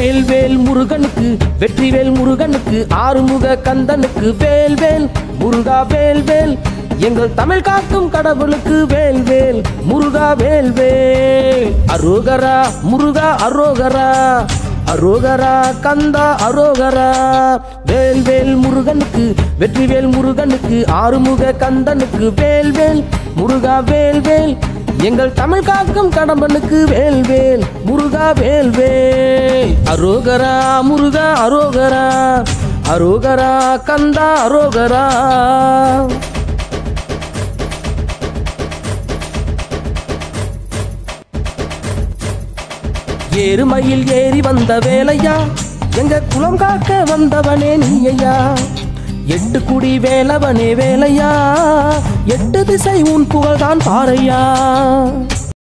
வேல்வேல் முருகனுக்கு வெற்றிவேல் முருகனுக்கு ஆறுமுக கந்தனுக்கு வேல்வேல் முருகா வேல்வேல் எங்கள் தமிழ் காக்கும் கடவுளுக்கு வேல்வேல் முருகா வேல்வேல் அரோகரா முருகா அரோகரா அரோகரா கந்தா அரோகரா வேல்வேல் முருகனுக்கு வெற்றிவேல் முருகனுக்கு ஆறுமுக கந்தனுக்கு வேல்வேல் முருகா வேல்வேல் எங்கள் தமிழ் காக்கும் கடம்பனுக்கு வேல்வேல் முருகா வேல்வேல் அரோகரா முருகா அரோகரா அரோகரா கந்தா அரோகரா ஏறுமையில் ஏறி வந்த வேலையா எங்க குலம் காக்க வந்தவனே நீயா எட்டு குடி வேலவனே வேலையா எட்டு திசை உன் புகழ்தான் பாறையா